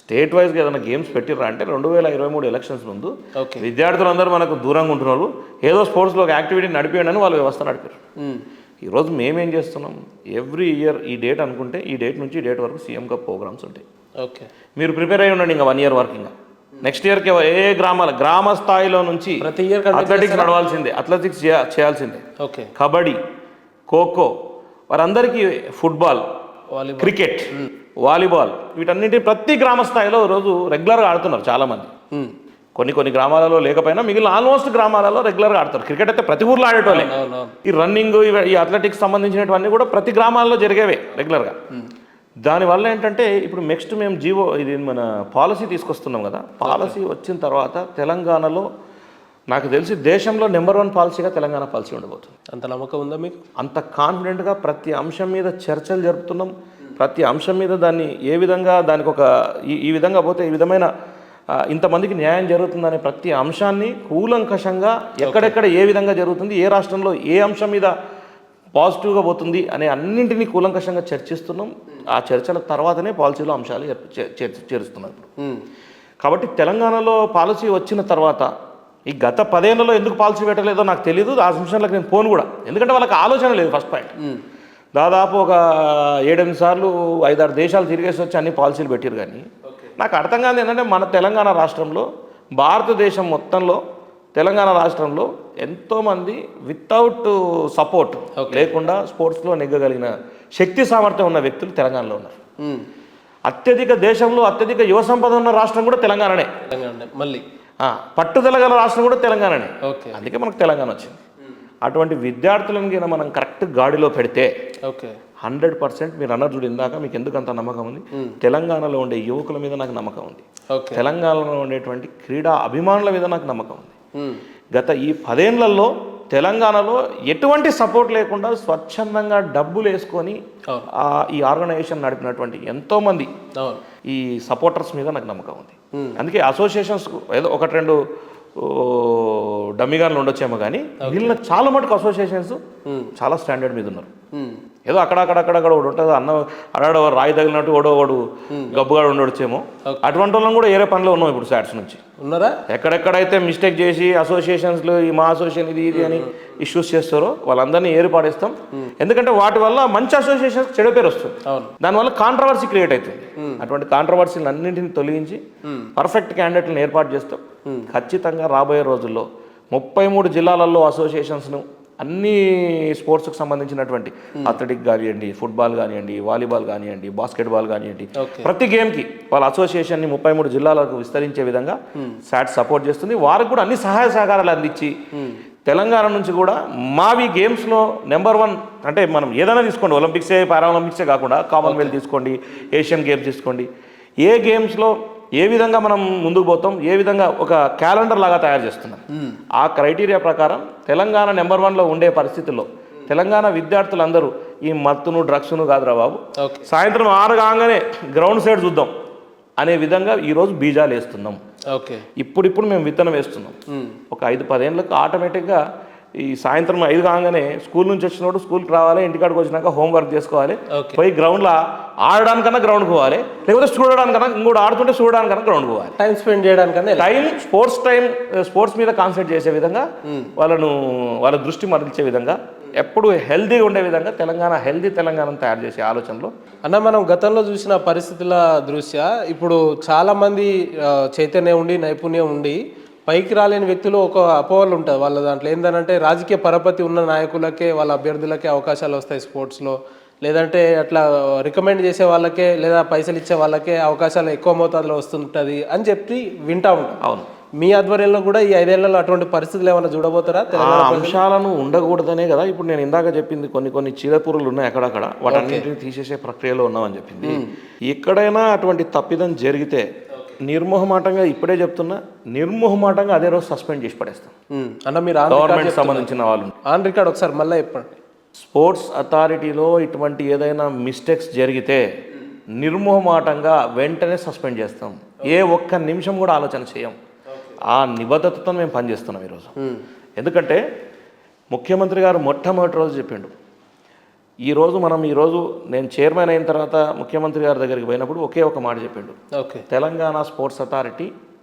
State వైజ్గా ఏదైనా games పెట్టిర్రా అంటే 2023 ఎలక్షన్స్ ముందు విద్యార్థులందరూ మనకు దూరంగా ఉంటున్నారు, ఏదో స్పోర్ట్స్లో ఒక యాక్టివిటీ నడిపేయండి అని వాళ్ళు వ్యవస్థ నడిపారు. ఈరోజు మేమేం చేస్తున్నాం, ఎవ్రీ ఇయర్ ఈ డేట్ అనుకుంటే ఈ డేట్ నుంచి ఈ డేట్ వరకు సీఎం కప్ ప్రోగ్రామ్స్ ఉంటాయి. ఓకే, మీరు ప్రిపేర్ అయ్యి ఉండండి. ఇంకా 1 ఇయర్ వరకు ఇంకా నెక్స్ట్ ఇయర్కి ఏ గ్రామ స్థాయిలో నుంచి ప్రతి ఇయర్ అథ్లెటిక్స్ నడవాల్సిందే, అథ్లెటిక్స్ చేయాల్సిందే. ఓకే, కబడ్డీ, ఖోఖో, వారందరికీ ఫుట్బాల్, క్రికెట్, వాలీబాల్, వీటన్నింటినీ ప్రతి గ్రామ స్థాయిలో రోజు రెగ్యులర్గా ఆడుతున్నారు చాలామంది. కొన్ని గ్రామాలలో లేకపోయినా మిగిలిన ఆల్మోస్ట్ గ్రామాలలో రెగ్యులర్గా ఆడతారు. క్రికెట్ అయితే ప్రతి ఊర్లో ఆడేటోళ్ళే. ఈ రన్నింగ్, ఈ అథ్లెటిక్స్ సంబంధించినవన్నీ కూడా ప్రతి గ్రామాల్లో జరిగేవే రెగ్యులర్గా. దానివల్ల ఏంటంటే ఇప్పుడు నెక్స్ట్ మేము ఇది మన పాలసీ తీసుకొస్తున్నాం కదా. పాలసీ వచ్చిన తర్వాత తెలంగాణలో నాకు తెలిసి దేశంలో నెంబర్ 1 పాలసీగా తెలంగాణ పాలసీ ఉండబోతుంది. అంత నమ్మకం ఉందా మీకు? అంత కాన్ఫిడెంట్గా ప్రతి అంశం మీద చర్చలు జరుపుతున్నాం. ప్రతి అంశం మీద దాన్ని ఏ విధంగా దానికి ఒక ఈ విధంగా పోతే ఈ విధమైన ఇంతమందికి న్యాయం జరుగుతుందనే ప్రతి అంశాన్ని కూలంకషంగా ఎక్కడెక్కడ ఏ విధంగా జరుగుతుంది, ఏ రాష్ట్రంలో ఏ అంశం మీద పాజిటివ్గా పోతుంది అనే అన్నింటినీ కూలంకషంగా చర్చిస్తున్నాం. ఆ చర్చల తర్వాతనే పాలసీలో అంశాలు చేరుస్తున్నాం. కాబట్టి తెలంగాణలో పాలసీ వచ్చిన తర్వాత ఈ గత 10 ఏళ్లలో ఎందుకు పాలసీ పెట్టలేదో నాకు తెలియదు. ఆ అంశాలకు నేను పోను కూడా, ఎందుకంటే వాళ్ళకి ఆలోచన లేదు. ఫస్ట్ పాయింట్, దాదాపు ఒక 7-8 సార్లు 5-6 దేశాలు తిరిగేసి వచ్చి అన్ని పాలసీలు పెట్టారు. కానీ నాకు అర్థం కాదు ఏంటంటే మన తెలంగాణ రాష్ట్రంలో, భారతదేశం మొత్తంలో తెలంగాణ రాష్ట్రంలో ఎంతోమంది వితౌట్ సపోర్ట్ లేకుండా స్పోర్ట్స్లో నెగ్గగలిగిన శక్తి సామర్థ్యం ఉన్న వ్యక్తులు తెలంగాణలో ఉన్నారు. దేశంలో అత్యధిక యువ సంపద ఉన్న రాష్ట్రం కూడా తెలంగాణనే. మళ్ళీ పట్టుదల గల రాష్ట్రం కూడా తెలంగాణనే. అందుకే మనకు తెలంగాణ వచ్చింది. అటువంటి విద్యార్థులను కింద మనం కరెక్ట్ గాడిలో పెడితే 100% మీరు అన్నారు చూడు ఇందాక, మీకు ఎందుకు అంత నమ్మకం ఉంది, తెలంగాణలో ఉండే యువకుల మీద నాకు నమ్మకం ఉంది. తెలంగాణలో ఉండేటువంటి క్రీడా అభిమానుల మీద నాకు నమ్మకం ఉంది. గత ఈ 10 ఏళ్లలో తెలంగాణలో ఎటువంటి సపోర్ట్ లేకుండా స్వచ్ఛందంగా డబ్బులు వేసుకొని ఈ ఆర్గనైజేషన్ నడిపినటువంటి ఎంతోమంది ఈ సపోర్టర్స్ మీద నాకు నమ్మకం ఉంది. అందుకే అసోసియేషన్స్ ఏదో 1-2 డమ్మిగాన్లు ఉండొచ్చేమో కానీ వీళ్ళ చాలా మటుకు అసోసియేషన్స్ చాలా స్టాండర్డ్ మీద ఉన్నారు. ఏదో అక్కడక్కడ ఒకటి ఉంటుంది, అన్నాడు రాయి తగిలినట్టు ఓడోవాడు గబ్బుగాడు ఉండొచ్చేమో, అటువంటి వాళ్ళని కూడా ఏరే పనిలో ఉన్నాం ఇప్పుడు స్టాట్స్ నుంచి. ఉన్నారా ఎక్కడెక్కడైతే మిస్టేక్ చేసి అసోసియేషన్స్లో ఈ మా అసోసియేషన్ ఇది అని ఇష్యూస్ చేస్తారో వాళ్ళందరినీ ఏర్పాడిస్తాం. ఎందుకంటే వాటి వల్ల మంచి అసోసియేషన్స్ చెడు పేరు వస్తుంది, దానివల్ల కాంట్రవర్సీ క్రియేట్ అవుతుంది. అటువంటి కాంట్రవర్సీలు అన్నింటినీ తొలగించి పర్ఫెక్ట్ క్యాండిడేట్లను ఏర్పాటు చేస్తాం. ఖచ్చితంగా రాబోయే రోజుల్లో 33 జిల్లాలలో అసోసియేషన్స్ను అన్ని స్పోర్ట్స్కి సంబంధించినటువంటి అథ్లెటిక్ కానివ్వండి, ఫుట్బాల్ కానివ్వండి, వాలీబాల్ కానివ్వండి, బాస్కెట్బాల్ కానివ్వండి, ప్రతి గేమ్కి వాళ్ళ అసోసియేషన్ని 33 జిల్లాలకు విస్తరించే విధంగా సాట్ సపోర్ట్ చేస్తుంది. వారికి కూడా అన్ని సహాయ సహకారాలు అందించి తెలంగాణ నుంచి కూడా మావి గేమ్స్లో నెంబర్ 1 అంటే మనం ఏదైనా తీసుకోండి, ఒలింపిక్సే పారాలింపిక్సే కాకుండా కామన్వెల్త్ తీసుకోండి, ఏషియన్ గేమ్స్ తీసుకోండి, ఏ గేమ్స్లో ఏ విధంగా మనం ముందుకు పోతాం, ఏ విధంగా ఒక క్యాలెండర్ లాగా తయారు చేస్తున్నాం. ఆ క్రైటీరియా ప్రకారం తెలంగాణ నెంబర్ 1లో ఉండే పరిస్థితుల్లో తెలంగాణ విద్యార్థులందరూ ఈ మత్తును డ్రగ్స్ను కాదురా బాబు, సాయంత్రం 6 కాగానే గ్రౌండ్ సైడ్ చూద్దాం అనే విధంగా ఈరోజు బీజాలు వేస్తున్నాం. ఇప్పుడు మేము విత్తనం వేస్తున్నాం. ఒక 5-10 ఏళ్ళకి ఆటోమేటిక్గా ఈ సాయంత్రం 5 కాగానే స్కూల్ నుంచి వచ్చినప్పుడు స్కూల్కి రావాలి, ఇంటికాడికి వచ్చినాక హోంవర్క్ చేసుకోవాలి, పోయి గ్రౌండ్లో ఆడడానికన్నా గ్రౌండ్కి పోవాలి, లేకపోతే చూడడానికన్నా ఇంకోటి ఆడుతుంటే చూడడానికన్నా గ్రౌండ్కి పోవాలి. టైం స్పెండ్ చేయడానికన్నా స్పోర్ట్స్ మీద కాన్సన్ట్రేట్ చేసే విధంగా వాళ్ళ దృష్టి మరల్చే విధంగా ఎప్పుడు హెల్దీగా ఉండే విధంగా హెల్దీ తెలంగాణను తయారు చేసే ఆలోచనలో అన్న మనం గతంలో చూసిన పరిస్థితుల దృష్ట్యా ఇప్పుడు చాలామంది చైతన్యం ఉండి నైపుణ్యం ఉండి పైకి రాలేని వ్యక్తులు ఒక అపోహలు ఉంటుంది వాళ్ళ దాంట్లో. ఏంటంటే రాజకీయ పరపతి ఉన్న నాయకులకే వాళ్ళ అభ్యర్థులకే అవకాశాలు వస్తాయి స్పోర్ట్స్లో, లేదంటే అట్లా రికమెండ్ చేసే వాళ్ళకే లేదా పైసలు ఇచ్చే వాళ్ళకే అవకాశాలు ఎక్కువ మోతాదులో వస్తుంటుంది అని చెప్పి వింటా ఉంటాం. అవును, మీ ఆధ్వర్యంలో కూడా ఈ 5 ఏళ్లలో అటువంటి పరిస్థితులు ఏమైనా చూడబోతారా? అంశాలను ఉండకూడదనే కదా ఇప్పుడు నేను ఇందాక చెప్పింది. కొన్ని చీరపూరులు ఉన్నాయి అక్కడక్కడ, వాటన్నింటినీ తీసేసే ప్రక్రియలో ఉన్నామని చెప్పింది. ఎక్కడైనా అటువంటి తప్పిదం జరిగితే నిర్మోహమాటంగా ఇప్పుడే చెప్తున్నా, నిర్మోహమాటంగా అదే రోజు సస్పెండ్ చేసి పడేస్తాం. అన్న మీరు గవర్నమెంట్ సంబంధించిన వాళ్ళు ఆన్ రికార్డ్ ఒకసారి మళ్ళీ చెప్పండి. స్పోర్ట్స్ అథారిటీలో ఇటువంటి ఏదైనా మిస్టేక్స్ జరిగితే నిర్మోహమాటంగా వెంటనే సస్పెండ్ చేస్తాం. ఏ ఒక్క నిమిషం కూడా ఆలోచన చేయం. ఆ నిబద్ధతతో మేము పనిచేస్తున్నాం ఈరోజు. ఎందుకంటే ముఖ్యమంత్రి గారు మొట్టమొదటి రోజు చెప్పిండు, ఈరోజు నేను చైర్మన్ అయిన తర్వాత ముఖ్యమంత్రి గారి దగ్గరికి పోయినప్పుడు ఒకే ఒక మాట చెప్పిండు. ఓకే. తెలంగాణ స్పోర్ట్స్ అథారిటీ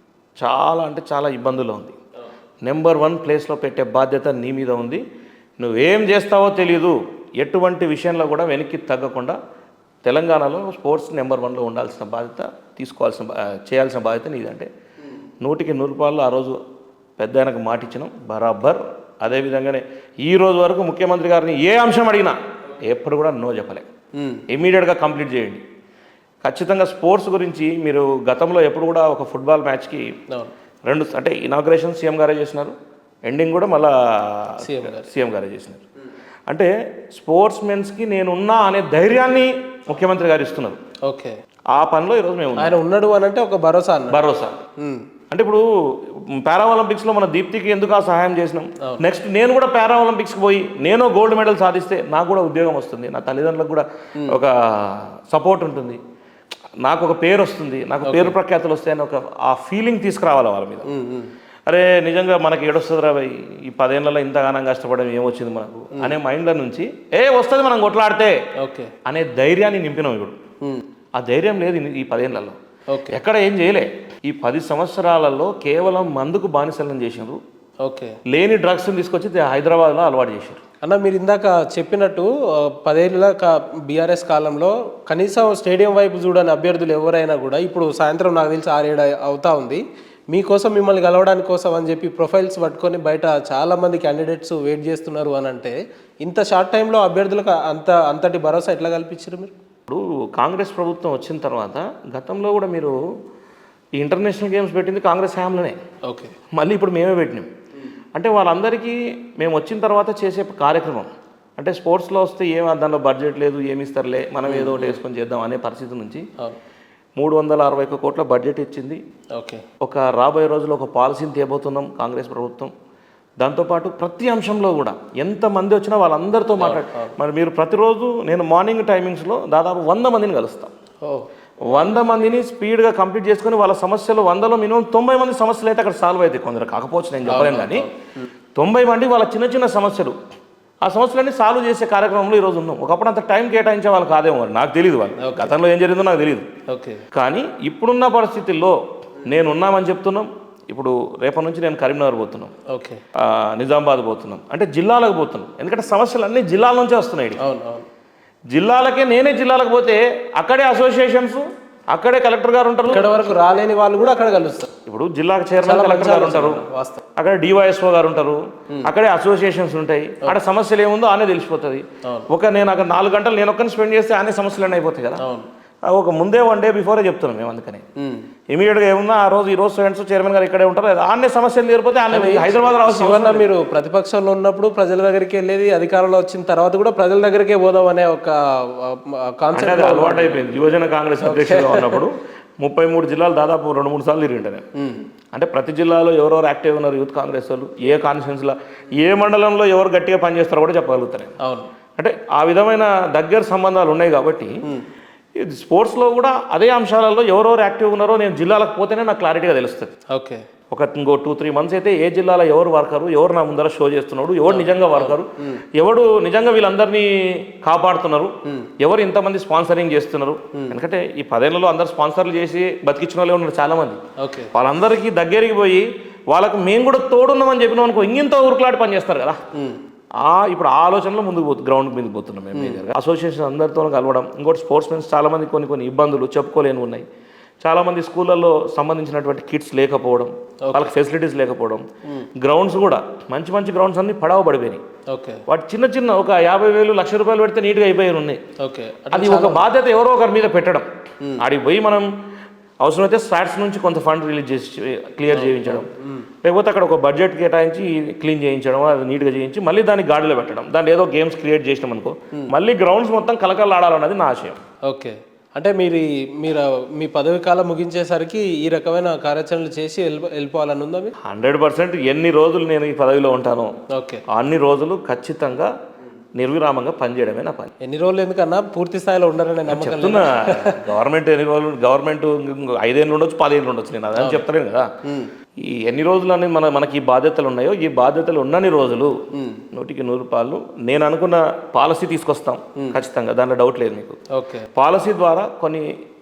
చాలా అంటే చాలా ఇబ్బందుల్లో ఉంది. నెంబర్ 1 ప్లేస్లో పెట్టే బాధ్యత నీ మీద ఉంది. నువ్వేం చేస్తావో తెలీదు, ఎటువంటి విషయంలో కూడా వెనక్కి తగ్గకుండా తెలంగాణలో స్పోర్ట్స్ నెంబర్ 1లో ఉండాల్సిన బాధ్యత చేయాల్సిన బాధ్యత నీదంటే 100కి 100 ఆ రోజు పెద్ద ఆయనకు మాట ఇచ్చినాం బరాబర్. అదేవిధంగానే ఈ రోజు వరకు ముఖ్యమంత్రి గారిని ఏ అంశం అడిగినా ఎప్పుడు కూడా నో చెప్పలే. ఇమీడియట్గా కంప్లీట్ చేయండి. ఖచ్చితంగా స్పోర్ట్స్ గురించి మీరు గతంలో ఎప్పుడు కూడా ఒక ఫుట్బాల్ మ్యాచ్కి 2 అంటే ఇనాగ్రేషన్ సీఎం గారే చేసినారు, ఎండింగ్ కూడా మళ్ళా సీఎం గారే చేసినారు. అంటే స్పోర్ట్స్ మెన్స్కి నేనున్నా అనే ధైర్యాన్ని ముఖ్యమంత్రి గారు ఇస్తున్నారు. ఓకే. ఆ పనిలో ఈరోజు మేము ఆయన ఉన్నాడు అని అంటే ఒక భరోసా అంటే ఇప్పుడు పారా ఒలింపిక్స్లో మన దీప్తికి ఎందుకు ఆ సహాయం చేసినాం, నెక్స్ట్ నేను కూడా పారా ఒలింపిక్స్కి పోయి నేను గోల్డ్ మెడల్ సాధిస్తే నాకు కూడా ఉద్యోగం వస్తుంది, నా తల్లిదండ్రులకు కూడా ఒక సపోర్ట్ ఉంటుంది, నాకు ఒక పేరు వస్తుంది, నాకు పేరు ప్రఖ్యాతులు వస్తాయని ఒక ఆ ఫీలింగ్ తీసుకురావాలి వాళ్ళ మీద. అరే నిజంగా మనకి ఏడొస్తుంది రాబోయ్ ఈ 10 ఏళ్లలో ఇంతగానం కష్టపడడం ఏమొచ్చింది మనకు అనే మైండ్లో నుంచి వస్తుంది మనం కొట్లాడితే అనే ధైర్యాన్ని నింపినాం. ఇప్పుడు ఆ ధైర్యం లేదు ఈ 10 ఏళ్లలో, ఎక్కడ ఏం చేయలే. ఈ 10 సంవత్సరాలలో కేవలం మందుకు బానిసలను చేసినారు. లేని డ్రగ్స్ తీసుకొచ్చి హైదరాబాద్లో అలవాటు చేశారు. అన్న మీరు ఇందాక చెప్పినట్టు 10 ఏళ్ళ బీఆర్ఎస్ కాలంలో కనీసం స్టేడియం వైపు చూడని అభ్యర్థులు ఎవరైనా కూడా ఇప్పుడు సాయంత్రం నాకు తెలిసి 6-7 అవుతా ఉంది మీకోసం మిమ్మల్ని కలవడానికి కోసం అని చెప్పి ప్రొఫైల్స్ పట్టుకొని బయట చాలామంది క్యాండిడేట్స్ వెయిట్ చేస్తున్నారు అని అంటే ఇంత షార్ట్ టైంలో అభ్యర్థులకు అంతటి భరోసా ఎట్లా కల్పించారు మీరు? ఇప్పుడు కాంగ్రెస్ ప్రభుత్వం వచ్చిన తర్వాత గతంలో కూడా మీరు ఈ ఇంటర్నేషనల్ గేమ్స్ పెట్టింది కాంగ్రెస్ హయాంలోనే. మళ్ళీ ఇప్పుడు మేమే పెట్టినాం. అంటే వాళ్ళందరికీ మేము వచ్చిన తర్వాత చేసే కార్యక్రమం అంటే స్పోర్ట్స్లో వస్తే దానిలో బడ్జెట్ లేదు, ఏమి ఇస్తారులే, మనం ఏదో ఒకటి వేసుకొని చేద్దాం అనే పరిస్థితి నుంచి 361 కోట్ల బడ్జెట్ ఇచ్చింది. ఒక రాబోయే రోజుల్లో ఒక పాలసీని తేబోతున్నాం కాంగ్రెస్ ప్రభుత్వం. దాంతోపాటు ప్రతి అంశంలో కూడా ఎంతమంది వచ్చినా వాళ్ళందరితో మరి మీరు ప్రతిరోజు నేను మార్నింగ్ టైమింగ్స్లో దాదాపు 100 మందిని కలుస్తాం. 100 మందిని స్పీడ్గా కంప్లీట్ చేసుకుని వాళ్ళ సమస్యలు 100లో మినిమం 90 మంది సమస్యలు అయితే అక్కడ సాల్వ్ అవుతాయి. కొందరు కాకపోవచ్చు నేను చెప్పలేను, కానీ 90 మంది వాళ్ళ చిన్న సమస్యలు ఆ సమస్యలన్నీ సాల్వ్ చేసే కార్యక్రమంలో ఈరోజు ఉన్నాం. ఒకప్పుడు అంత టైం కేటాయించే వాళ్ళు కాదేమో, మరి నాకు తెలియదు, వాళ్ళు గతంలో ఏం జరిగిందో నాకు తెలియదు. కానీ ఇప్పుడున్న పరిస్థితుల్లో నేనున్నామని చెప్తున్నాం. ఇప్పుడు రేపటి నుంచి నేను కరీంనగర్ పోతున్నాం, నిజామాబాద్ పోతున్నాం, అంటే జిల్లాలకు పోతున్నాం. ఎందుకంటే సమస్యలు అన్నీ జిల్లాల నుంచే వస్తున్నాయి. నేనే జిల్లాలకు పోతే అక్కడే అసోసియేషన్స్, అక్కడే కలెక్టర్ గారు ఉంటారు. ఇక్కడ వరకు రాలేని వాళ్ళు కూడా అక్కడ కలుస్తారు. ఇప్పుడు జిల్లాకు చైర్మన్ కలెక్టర్ గారు ఉంటారు, అక్కడ డివైఎస్ఓ గారు ఉంటారు, అక్కడే అసోసియేషన్స్ ఉంటాయి. అక్కడ సమస్యలు ఏముందో ఆనే తెలిసిపోతుంది. నేను అక్కడ 4 గంటలు నేను ఒక్కరిని స్పెండ్ చేస్తే ఆనే సమస్యలు అయిపోతాయి కదా. ఒక ముందే 1 డే బిఫోరే చెప్తున్నాం మేము. అందుకని ఇమీడియట్గా ఏమున్నా ఆ రోజు ఈరోజు చైర్మన్ గారు ఇక్కడే ఉంటారు, ఆనే సమస్యలు తీరిపోతే హైదరాబాద్ రావాల్సి. మీరు ప్రతిపక్షంలో ఉన్నప్పుడు ప్రజల దగ్గరికి వెళ్ళేది, అధికారంలో వచ్చిన తర్వాత కూడా ప్రజల దగ్గరికే పోదాం అనే ఒక కాన్సెప్ట్ అలవాటు అయిపోయింది. యువజన కాంగ్రెస్ అధ్యక్షులుగా ఉన్నప్పుడు 33 జిల్లాలు దాదాపు 2-3 సార్లు తిరిగింటాను. అంటే ప్రతి జిల్లాలో ఎవరెవరు యాక్టివ్ ఉన్నారు యూత్ కాంగ్రెస్ వాళ్ళు, ఏ కాన్స్టిట్యూన్సీలో ఏ మండలంలో ఎవరు గట్టిగా పనిచేస్తారో కూడా చెప్పగలుగుతారు. అంటే ఆ విధమైన దగ్గర సంబంధాలు ఉన్నాయి. కాబట్టి స్పోర్ట్స్లో కూడా అదే అంశాలలో ఎవరెవరు యాక్టివ్ ఉన్నారో నేను జిల్లాలకు పోతేనే నాకు క్లారిటీగా తెలుస్తుంది. ఇంకో 2-3 మంత్స్ అయితే ఏ జిల్లాలో ఎవరు వర్కరు, ఎవరు నా ముందర షో చేస్తున్నాడు, ఎవరు నిజంగా వర్కరు, ఎవడు నిజంగా వీళ్ళందరినీ కాపాడుతున్నారు, ఎవరు ఇంతమంది స్పాన్సరింగ్ చేస్తున్నారు. ఎందుకంటే ఈ 10 ఏళ్లలో అందరు స్పాన్సర్లు చేసి బతికించిన వాళ్ళే ఉన్నారు చాలామంది. వాళ్ళందరికీ దగ్గరికి పోయి వాళ్ళకు మేము కూడా తోడున్నామని చెప్పినాం అనుకో, ఇంత ఊరుకులాడి పని చేస్తారు కదా. ఇప్పుడు ఆ ఆలోచనలో గ్రౌండ్ మీదకి పోతున్నాం మేము. మేజర్గా అసోసియేషన్ అందరితో కలవడం. ఇంకోటి స్పోర్ట్స్ మెన్స్ చాలామంది కొన్ని ఇబ్బందులు చెప్పుకోలేని ఉన్నాయి. చాలామంది స్కూళ్ళల్లో సంబంధించినటువంటి కిట్స్ లేకపోవడం, వాళ్ళకి ఫెసిలిటీస్ లేకపోవడం, గ్రౌండ్స్ కూడా మంచి గ్రౌండ్స్ అన్ని పడిపోయినాయి. వాటి చిన్న ఒక 50,000 1,00,000 రూపాయలు పెడితే నీట్గా అయిపోయి ఉన్నాయి. అది ఒక బాధ్యత ఎవరో ఒకరి మీద పెట్టడం. ఆడికి పోయి మనం అవసరమైతే స్టాట్స్ నుంచి కొంత ఫండ్ రిలీజ్ చేసి క్లియర్ చేయించడం, లేకపోతే అక్కడ ఒక బడ్జెట్ కేటాయించి క్లీన్ చేయించడం, అది నీట్గా చేయించి మళ్ళీ దాన్ని గాడిలో పెట్టడం. దాన్ని ఏదో గేమ్స్ క్రియేట్ చేసినాం అనుకో, మళ్ళీ గ్రౌండ్స్ మొత్తం కలకలాడాలన్నది నా ఆశయం. అంటే మీరు మీ పదవి కాలం ముగించేసరికి ఈ రకమైన కార్యాచరణలు చేసి వెళ్ళిపోవాలని ఉందా? 100%. ఎన్ని రోజులు నేను ఈ పదవిలో ఉంటానో అన్ని రోజులు ఖచ్చితంగా నిర్విరామంగా పనిచేయడమే నా పని. ఎన్ని రోజులు ఎందుకన్నా పూర్తి స్థాయిలో ఉండాలని చెప్తున్నా. గవర్నమెంట్ ఎన్ని రోజులు, గవర్నమెంట్ 5 ఏళ్ళు ఉండొచ్చు, 10 ఏళ్ళు ఉండొచ్చు, నేను అదని చెప్తాను కదా. ఈ ఎన్ని రోజులని మనకి ఈ బాధ్యతలు ఉన్నాయో ఈ బాధ్యతలు ఉన్నన్ని రోజులు 100% నేను అనుకున్న పాలసీ తీసుకొస్తాం ఖచ్చితంగా, దాంట్లో డౌట్ లేదు మీకు. ఓకే. పాలసీ ద్వారా కొన్ని